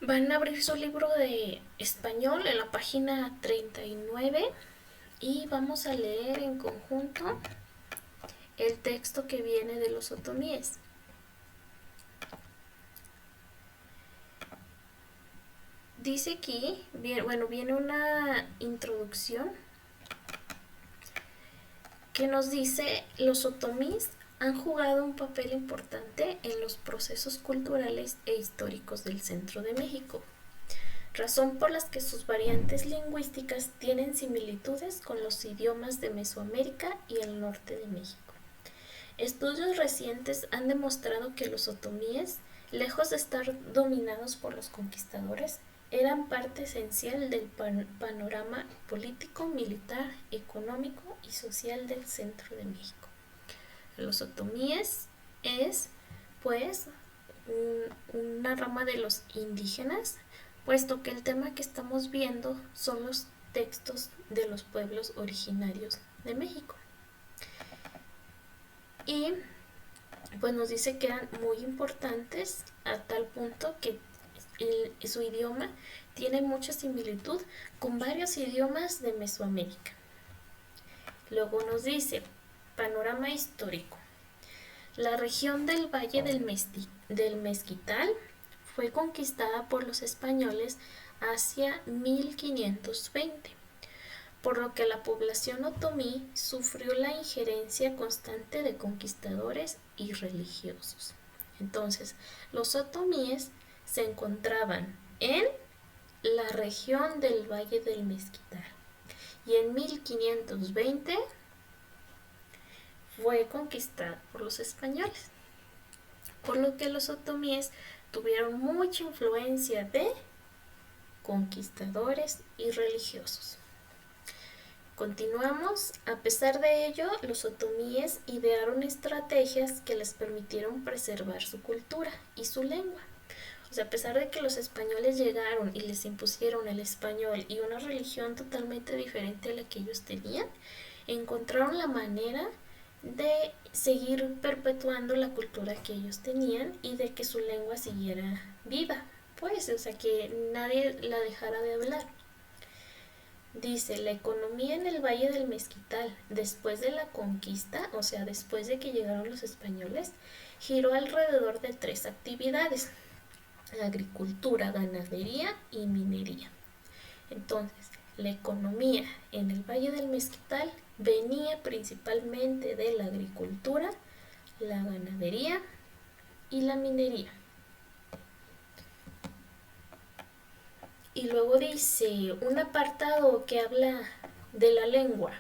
Van a abrir su libro de español en la página 39 y vamos a leer en conjunto el texto que viene de los otomíes. Dice aquí, viene una introducción que nos dice: los otomís han jugado un papel importante en los procesos culturales e históricos del centro de México, razón por las que sus variantes lingüísticas tienen similitudes con los idiomas de Mesoamérica y el norte de México. Estudios recientes han demostrado que los otomíes, lejos de estar dominados por los conquistadores, eran parte esencial del panorama político, militar, económico y social del centro de México. Los otomíes es, pues, una rama de los indígenas, puesto que el tema que estamos viendo son los textos de los pueblos originarios de México. Y pues nos dice que eran muy importantes a tal punto que su idioma tiene mucha similitud con varios idiomas de Mesoamérica. Luego nos dice: panorama histórico. La región del Valle del Mezquital fue conquistada por los españoles hacia 1520, por lo que la población otomí sufrió la injerencia constante de conquistadores y religiosos. Entonces, los otomíes se encontraban en la región del Valle del Mezquital y en 1520 fue conquistada por los españoles, por lo que los otomíes tuvieron mucha influencia de conquistadores y religiosos. Continuamos. A pesar de ello, los otomíes idearon estrategias que les permitieron preservar su cultura y su lengua. O sea, a pesar de que los españoles llegaron y les impusieron el español y una religión totalmente diferente a la que ellos tenían, encontraron la manera de seguir perpetuando la cultura que ellos tenían y de que su lengua siguiera viva, pues, o sea, que nadie la dejara de hablar. Dice: la economía en el Valle del Mezquital, después de la conquista, o sea, después de que llegaron los españoles, giró alrededor de tres actividades: agricultura, ganadería y minería. Entonces, la economía en el Valle del Mezquital venía principalmente de la agricultura, la ganadería y la minería. Y luego dice un apartado que habla de la lengua.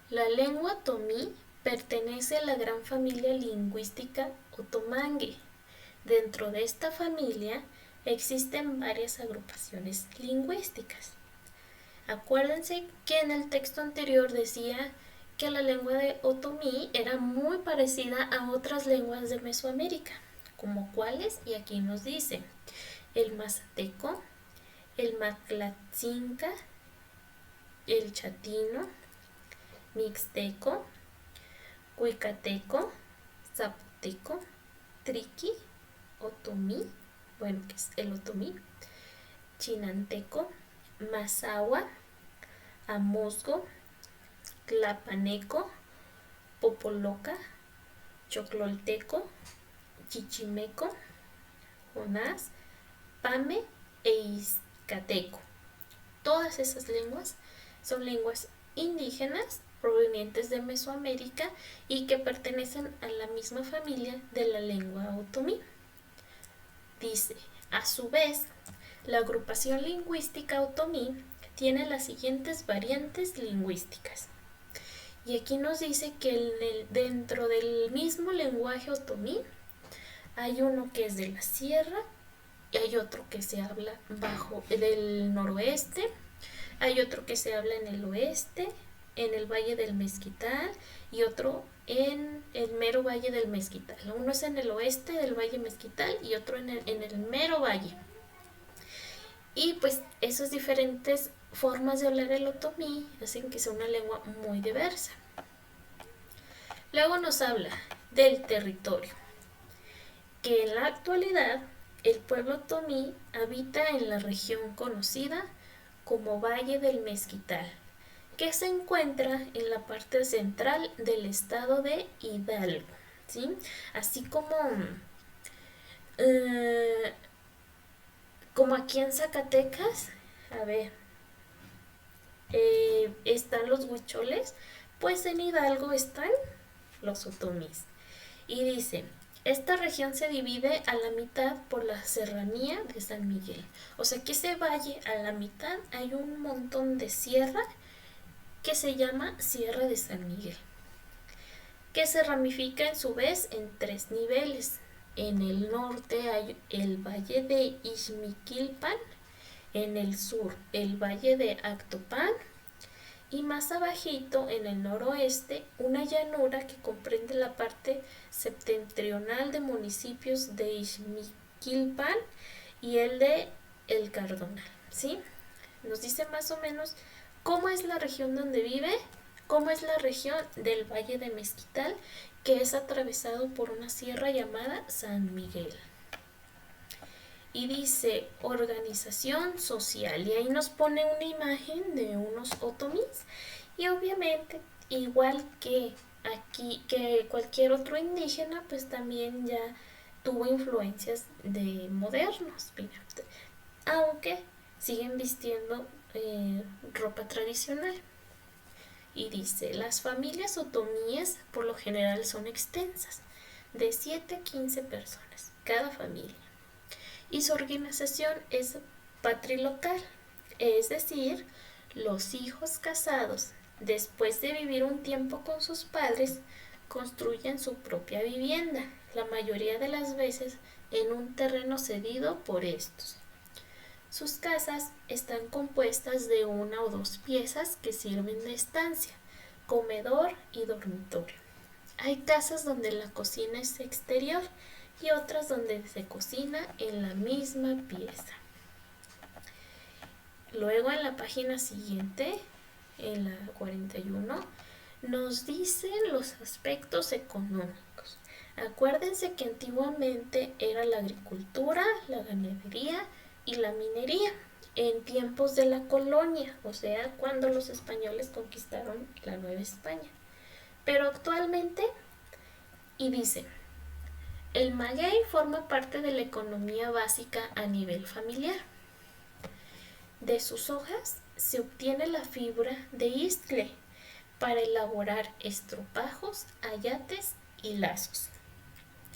La lengua otomí pertenece a la gran familia lingüística otomangue. Dentro de esta familia existen varias agrupaciones lingüísticas. Acuérdense que en el texto anterior decía que la lengua de otomí era muy parecida a otras lenguas de Mesoamérica, como cuáles, y aquí nos dice: el mazateco, el maclatzinca, el chatino, mixteco, cuicateco, zapoteco, triqui, otomí, bueno, que es el otomí, chinanteco, mazahua, amozgo, tlapaneco, popoloca, choclolteco, chichimeco, jonás, pame e izcateco. Todas esas lenguas son lenguas indígenas provenientes de Mesoamérica y que pertenecen a la misma familia de la lengua otomí. Dice: a su vez, la agrupación lingüística otomí tiene las siguientes variantes lingüísticas. Y aquí nos dice que dentro del mismo lenguaje otomí hay uno que es de la sierra, y hay otro que se habla bajo del noroeste, hay otro que se habla en el oeste, en el Valle del Mezquital, y otro en el mero Valle del Mezquital. Uno es en el oeste del Valle Mezquital y otro en el mero valle. Y pues esas diferentes formas de hablar el otomí hacen que sea una lengua muy diversa. Luego nos habla del territorio, que en la actualidad el pueblo otomí habita en la región conocida como Valle del Mezquital, que se encuentra en la parte central del estado de Hidalgo, ¿sí? Así eh, como aquí en Zacatecas, a ver, están los huicholes, pues en Hidalgo están los otomís. Y dice, esta región se divide a la mitad por la serranía de San Miguel. O sea que ese valle a la mitad hay un montón de sierra que se llama Sierra de San Miguel, que se ramifica en su vez en tres niveles. En el norte hay el valle de Ixmiquilpan, en el sur el valle de Actopan y más abajito en el noroeste una llanura que comprende la parte septentrional de municipios de Ixmiquilpan y el de El Cardonal, ¿sí? Nos dice más o menos cómo es la región donde vive, cómo es la región del Valle de Mezquital, que es atravesado por una sierra llamada San Miguel. Y dice organización social y ahí nos pone una imagen de unos otomís y obviamente igual que aquí que cualquier otro indígena pues también ya tuvo influencias de modernos, mira, aunque siguen vistiendo ropa tradicional. Y dice, las familias otomíes por lo general son extensas, de 7 a 15 personas, cada familia. Y su organización es patrilocal, es decir, los hijos casados, después de vivir un tiempo con sus padres, construyen su propia vivienda, la mayoría de las veces en un terreno cedido por estos. Sus casas están compuestas de una o dos piezas que sirven de estancia, comedor y dormitorio. Hay casas donde la cocina es exterior y otras donde se cocina en la misma pieza. Luego en la página siguiente, en la 41, nos dicen los aspectos económicos. Acuérdense que antiguamente era la agricultura, la ganadería y la minería en tiempos de la colonia, o sea, cuando los españoles conquistaron la Nueva España. Pero actualmente, y dice, el maguey forma parte de la economía básica a nivel familiar. De sus hojas se obtiene la fibra de iscle para elaborar estropajos, ayates y lazos,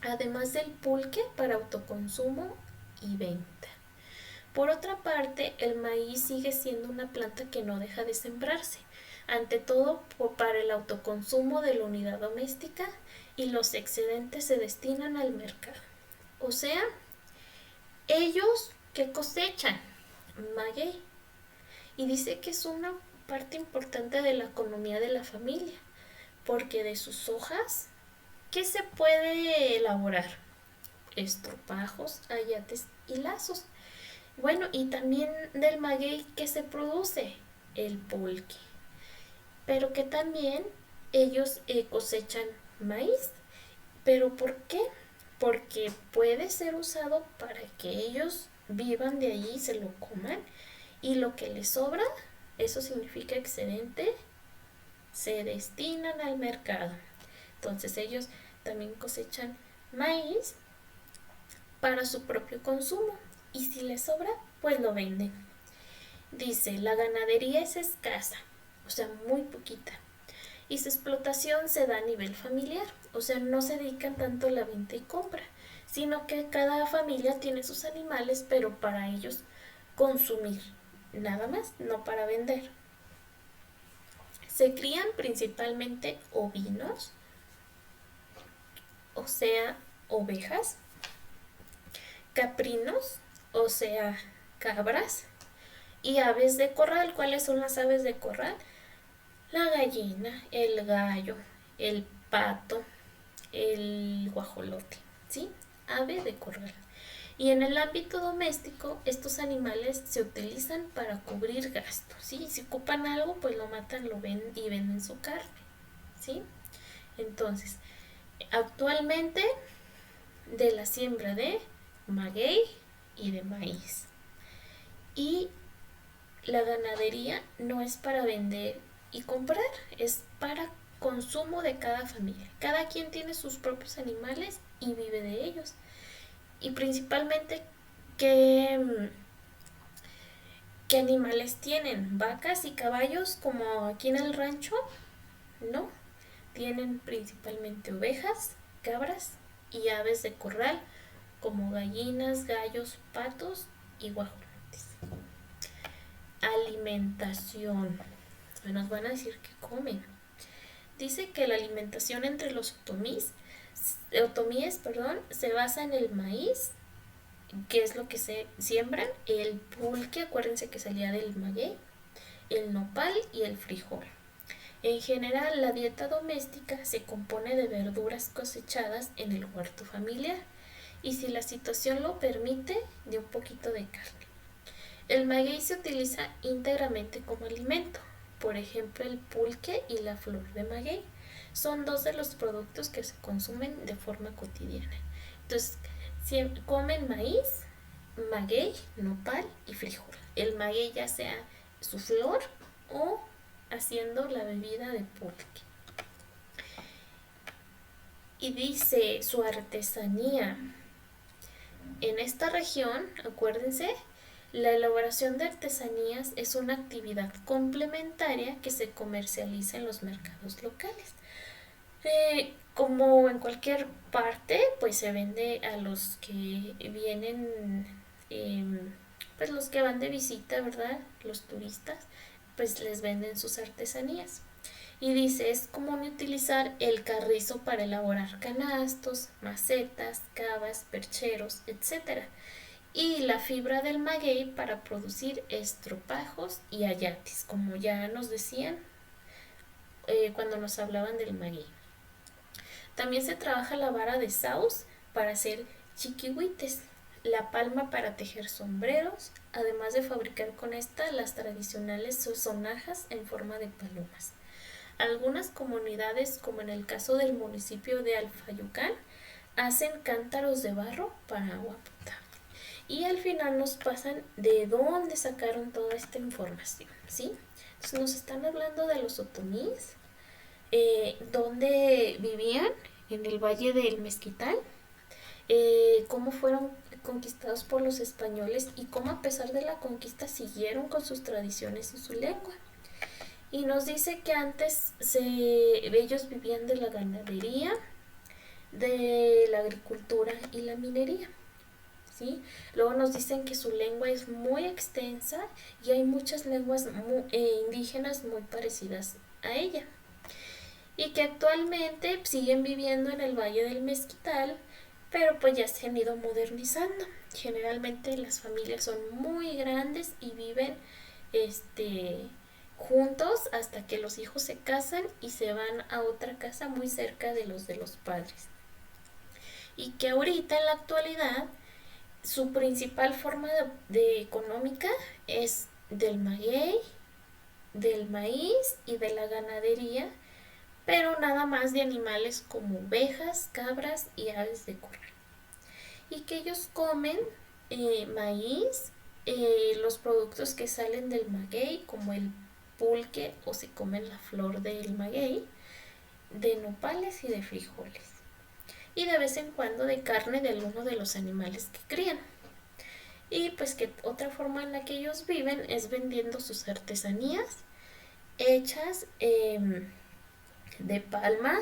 además del pulque para autoconsumo y venta. Por otra parte, el maíz sigue siendo una planta que no deja de sembrarse, ante todo para el autoconsumo de la unidad doméstica y los excedentes se destinan al mercado. O sea, ellos que cosechan maguey y dice que es una parte importante de la economía de la familia, porque de sus hojas, ¿qué se puede elaborar? Estropajos, ayates y lazos. Bueno, y también del maguey, ¿qué se produce? El pulque. Pero que también ellos cosechan maíz. ¿Pero por qué? Porque puede ser usado para que ellos vivan de allí y se lo coman. Y lo que les sobra, eso significa excedente, se destinan al mercado. Entonces ellos también cosechan maíz para su propio consumo y si les sobra, pues lo venden. Dice, la ganadería es escasa, o sea, muy poquita. Y su explotación se da a nivel familiar, o sea, no se dedican tanto a la venta y compra, sino que cada familia tiene sus animales, pero para ellos consumir, nada más, no para vender. Se crían principalmente ovinos, o sea, ovejas, caprinos, o sea, cabras, y aves de corral. ¿Cuáles son las aves de corral? La gallina, el gallo, el pato, el guajolote, ¿sí? Ave de corral. Y en el ámbito doméstico, estos animales se utilizan para cubrir gastos, ¿sí? Si ocupan algo, pues lo matan, lo venden y venden su carne, ¿sí? Entonces, actualmente, de la siembra de maguey, y de maíz. Y la ganadería no es para vender y comprar, es para consumo de cada familia. Cada quien tiene sus propios animales y vive de ellos. Y principalmente, ¿qué, qué animales tienen? ¿Vacas y caballos como aquí en el rancho? No. Tienen principalmente ovejas, cabras y aves de corral como gallinas, gallos, patos y guajolotes. Alimentación. Nos van a decir que comen. Dice que la alimentación entre los otomíes, se basa en el maíz, que es lo que se siembran, el pulque, acuérdense que salía del maguey, el nopal y el frijol. En general, la dieta doméstica se compone de verduras cosechadas en el huerto familiar y, si la situación lo permite, de un poquito de carne. El maguey se utiliza íntegramente como alimento. Por ejemplo, el pulque y la flor de maguey son dos de los productos que se consumen de forma cotidiana. Entonces, si comen maíz, maguey, nopal y frijol. El maguey ya sea su flor o haciendo la bebida de pulque. Y dice su artesanía. En esta región, acuérdense, la elaboración de artesanías es una actividad complementaria que se comercializa en los mercados locales. Como en cualquier parte, pues se vende a los que vienen, pues los que van de visita, ¿verdad? Los turistas, pues les venden sus artesanías. Y dice, es común utilizar el carrizo para elaborar canastos, macetas, cavas, percheros, etc. Y la fibra del maguey para producir estropajos y ayates, como ya nos decían cuando nos hablaban del maguey. También se trabaja la vara de saus para hacer chiquihuites, la palma para tejer sombreros, además de fabricar con esta las tradicionales sonajas en forma de palomas. Algunas comunidades, como en el caso del municipio de Alfayucán, hacen cántaros de barro para agua potable. Y al final nos pasan de dónde sacaron toda esta información, ¿sí? Entonces nos están hablando de los otomíes, dónde vivían, en el Valle del Mezquital, cómo fueron conquistados por los españoles y cómo, a pesar de la conquista, siguieron con sus tradiciones y su lengua. Y nos dice que antes ellos vivían de la ganadería, de la agricultura y la minería. ¿Sí? Luego nos dicen que su lengua es muy extensa y hay muchas lenguas indígenas muy parecidas a ella. Y que actualmente siguen viviendo en el Valle del Mezquital, pero pues ya se han ido modernizando. Generalmente las familias son muy grandes y viven juntos hasta que los hijos se casan y se van a otra casa muy cerca de los padres. Y que ahorita, en la actualidad, su principal forma de económica es del maguey, del maíz y de la ganadería, pero nada más de animales como ovejas, cabras y aves de corral. Y que ellos comen maíz, los productos que salen del maguey, como el pulque, o se comen la flor del maguey, de nopales y de frijoles. Y de vez en cuando de carne de alguno de los animales que crían. Y pues que otra forma en la que ellos viven es vendiendo sus artesanías hechas de palma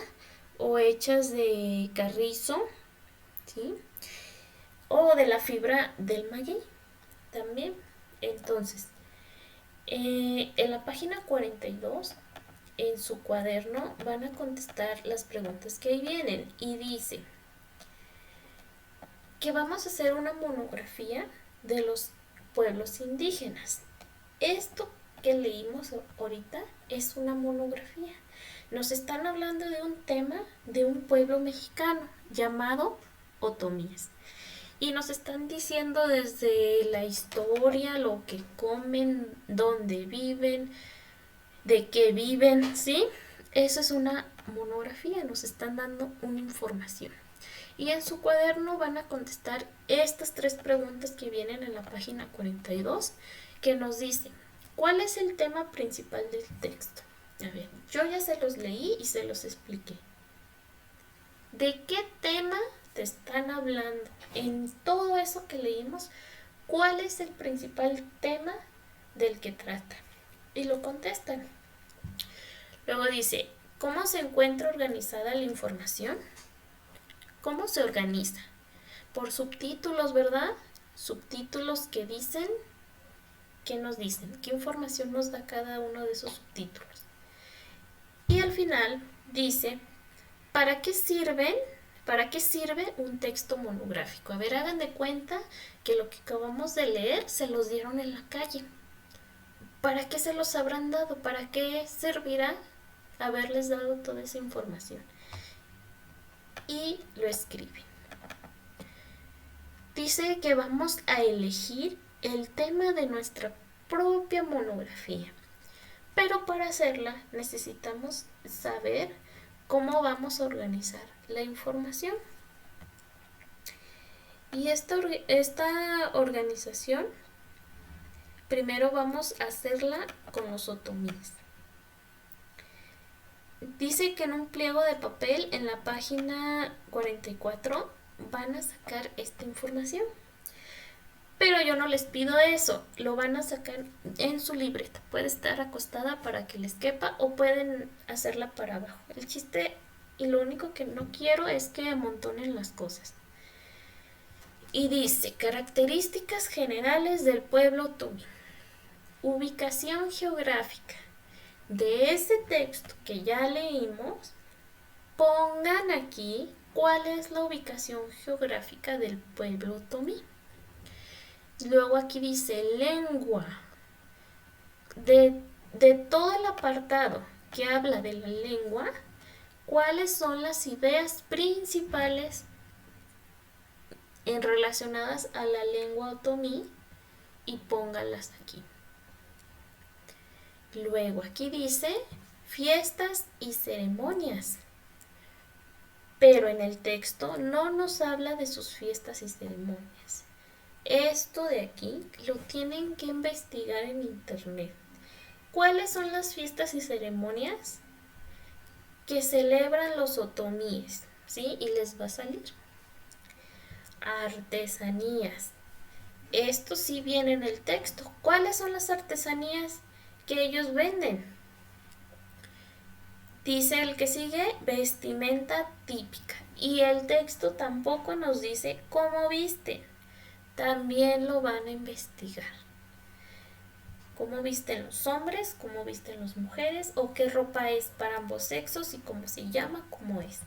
o hechas de carrizo, ¿sí? O de la fibra del maguey también. Entonces, en la página 42, en su cuaderno, van a contestar las preguntas que ahí vienen. Y dice que vamos a hacer una monografía de los pueblos indígenas. Esto que leímos ahorita es una monografía. Nos están hablando de un tema de un pueblo mexicano llamado otomíes. Y nos están diciendo desde la historia, lo que comen, dónde viven, de qué viven, ¿sí? Eso es una monografía, nos están dando una información. Y en su cuaderno van a contestar estas 3 preguntas que vienen en la página 42, que nos dicen, ¿cuál es el tema principal del texto? A ver, yo ya se los leí y se los expliqué. ¿De qué tema te están hablando? En todo eso que leímos, ¿cuál es el principal tema del que trata? Y lo contestan. Luego dice, ¿cómo se encuentra organizada la información? ¿Cómo se organiza? Por subtítulos, ¿verdad? Subtítulos que dicen, ¿qué nos dicen? ¿Qué información nos da cada uno de esos subtítulos? Y al final dice, ¿para qué sirven? ¿Para qué sirve un texto monográfico? A ver, hagan de cuenta que lo que acabamos de leer se los dieron en la calle. ¿Para qué se los habrán dado? ¿Para qué servirá haberles dado toda esa información? Y lo escriben. Dice que vamos a elegir el tema de nuestra propia monografía. Pero para hacerla necesitamos saber cómo vamos a organizar la información. Y esta organización, primero vamos a hacerla con los otomíes. Dice que en un pliego de papel en la página 44 van a sacar esta información. Pero yo no les pido eso, lo van a sacar en su libreta. Puede estar acostada para que les quepa o pueden hacerla para abajo. El chiste y lo único que no quiero es que amontonen las cosas. Y dice, características generales del pueblo otomí. Ubicación geográfica. De ese texto que ya leímos, pongan aquí cuál es la ubicación geográfica del pueblo otomí. Luego aquí dice lengua. De todo el apartado que habla de la lengua, ¿cuáles son las ideas principales relacionadas a la lengua otomí? Y pónganlas aquí. Luego aquí dice fiestas y ceremonias. Pero en el texto no nos habla de sus fiestas y ceremonias. Esto de aquí lo tienen que investigar en internet. ¿Cuáles son las fiestas y ceremonias que celebran los otomíes? ¿Sí? Y les va a salir. Artesanías. Esto sí viene en el texto. ¿Cuáles son las artesanías que ellos venden? Dice el que sigue, vestimenta típica. Y el texto tampoco nos dice cómo visten. También lo van a investigar. Cómo visten los hombres, cómo visten las mujeres, o qué ropa es para ambos sexos y cómo se llama, cómo es.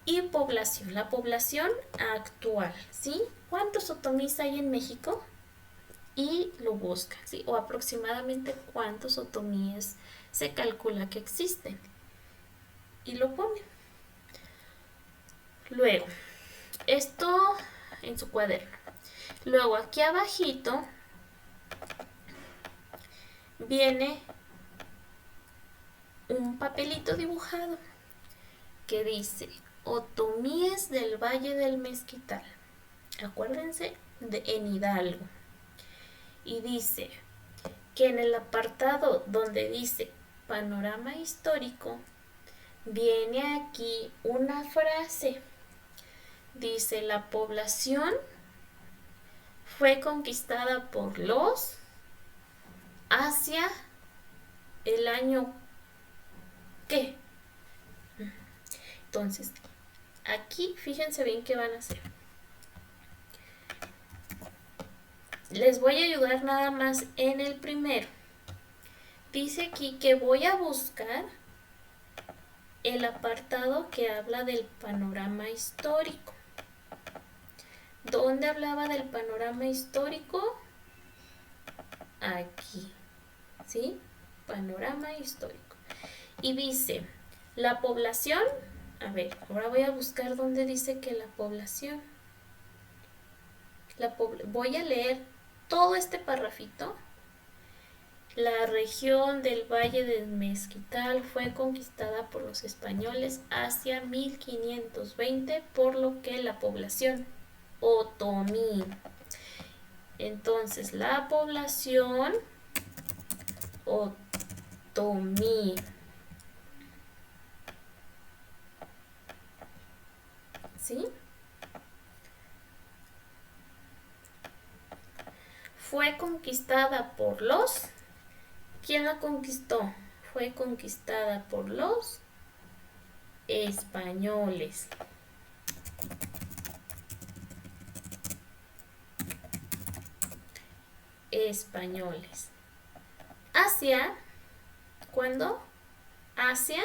Y población, la población actual, ¿sí? ¿Cuántos otomís hay en México? Y lo buscan, ¿sí? O aproximadamente cuántos otomíes se calcula que existen. Y lo ponen. Luego, esto en su cuaderno. Luego aquí abajito viene un papelito dibujado que dice Otomíes del Valle del Mezquital. Acuérdense en Hidalgo. Y dice que en el apartado donde dice panorama histórico, viene aquí una frase. Dice, la población fue conquistada por los hacia el año ¿qué? Entonces, aquí fíjense bien qué van a hacer. Les voy a ayudar nada más en el primero. Dice aquí que voy a buscar el apartado que habla del panorama histórico. ¿Dónde hablaba del panorama histórico? Aquí, ¿sí? Panorama histórico. Y dice, la población, a ver, ahora voy a buscar dónde dice que la población, voy a leer todo este parrafito La región del Valle del Mezquital fue conquistada por los españoles hacia 1520, por lo que la población otomí. Entonces, la población otomí, ¿sí? Fue conquistada por los... ¿Quién la conquistó? Fue conquistada por los españoles. Españoles. Hacia, ¿cuándo? Hacia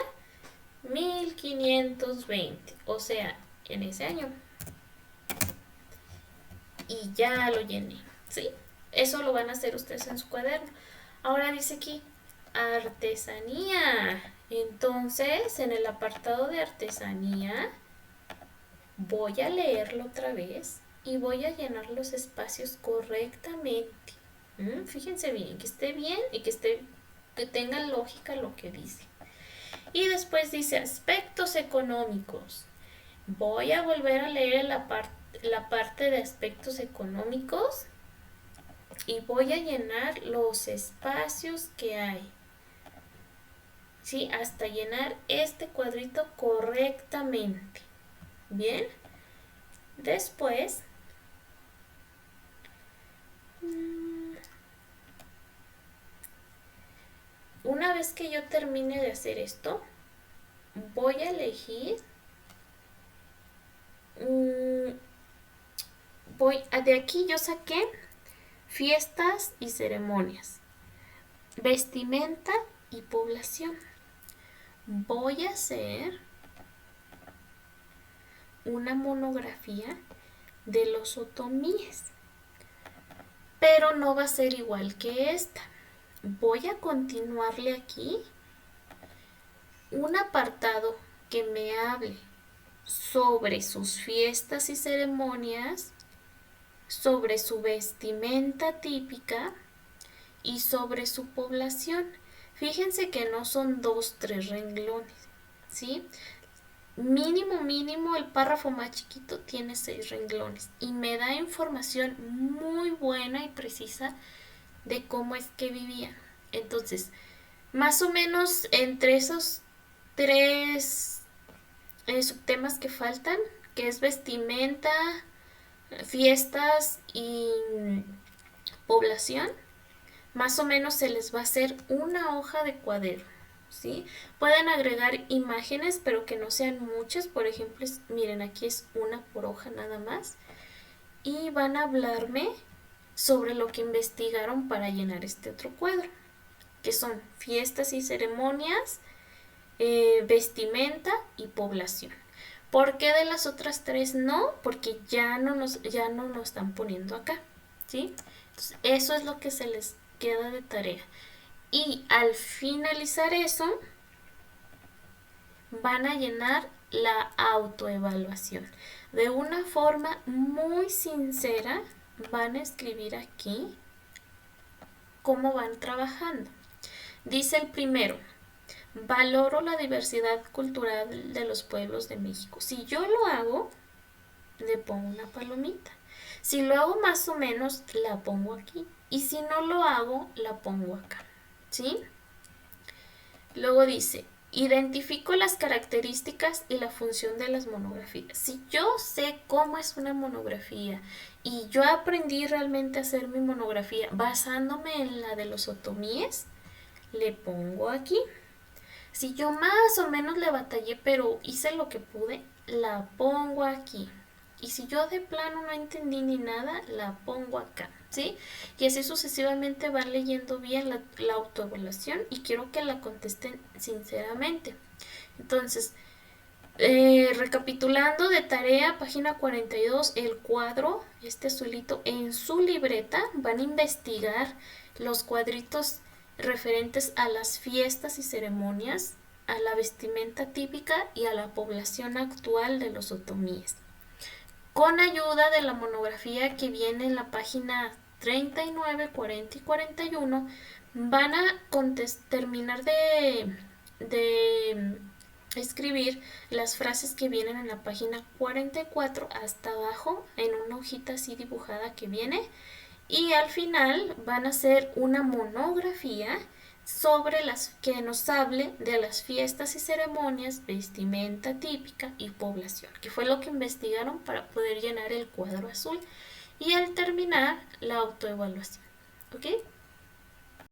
1520, o sea, en ese año. Y ya lo llené, ¿sí? Eso lo van a hacer ustedes en su cuaderno. Ahora dice aquí, artesanía. Entonces, en el apartado de artesanía, voy a leerlo otra vez y voy a llenar los espacios correctamente. Fíjense bien, que esté bien y que tenga lógica lo que dice. Y después dice aspectos económicos. Voy a volver a leer la parte de aspectos económicos y voy a llenar los espacios que hay. ¿Sí? Hasta llenar este cuadrito correctamente. Bien. Después, una vez que yo termine de hacer esto, voy a elegir de aquí yo saqué fiestas y ceremonias, vestimenta y población. Voy a hacer una monografía de los otomíes, pero no va a ser igual que esta. Voy a continuarle aquí un apartado que me hable sobre sus fiestas y ceremonias, sobre su vestimenta típica y sobre su población. Fíjense que no son 2-3 renglones, ¿sí? Mínimo, el párrafo más chiquito tiene 6 renglones y me da información muy buena y precisa de cómo es que vivían. Entonces, más o menos entre esos 3 subtemas que faltan, que es vestimenta, fiestas y población, más o menos se les va a hacer una hoja de cuaderno, ¿sí? Pueden agregar imágenes, pero que no sean muchas. Por ejemplo, miren, aquí es una por hoja nada más. Y van a hablarme sobre lo que investigaron para llenar este otro cuadro, que son fiestas y ceremonias, vestimenta y población. ¿Por qué de las otras 3 no? Porque ya no nos están poniendo acá, ¿sí? Entonces, eso es lo que se les queda de tarea. Y al finalizar eso, van a llenar la autoevaluación. De una forma muy sincera, van a escribir aquí cómo van trabajando. Dice el primero, valoro la diversidad cultural de los pueblos de México. Si yo lo hago, le pongo una palomita. Si lo hago más o menos, la pongo aquí. Y si no lo hago, la pongo acá. ¿Sí? Luego dice, identifico las características y la función de las monografías. Si yo sé cómo es una monografía y yo aprendí realmente a hacer mi monografía basándome en la de los otomíes, le pongo aquí. Si yo más o menos le batallé, pero hice lo que pude, la pongo aquí. Y si yo de plano no entendí ni nada, la pongo acá, ¿sí? Y así sucesivamente van leyendo bien la autoevaluación y quiero que la contesten sinceramente. Entonces, recapitulando de tarea, página 42, el cuadro, este azulito, en su libreta van a investigar los cuadritos referentes a las fiestas y ceremonias, a la vestimenta típica y a la población actual de los otomíes. Con ayuda de la monografía que viene en la página 39, 40 y 41 van a terminar de escribir las frases que vienen en la página 44 hasta abajo en una hojita así dibujada que viene, y al final van a hacer una monografía sobre las que nos hable de las fiestas y ceremonias, vestimenta típica y población, que fue lo que investigaron para poder llenar el cuadro azul y al terminar la autoevaluación. ¿Ok?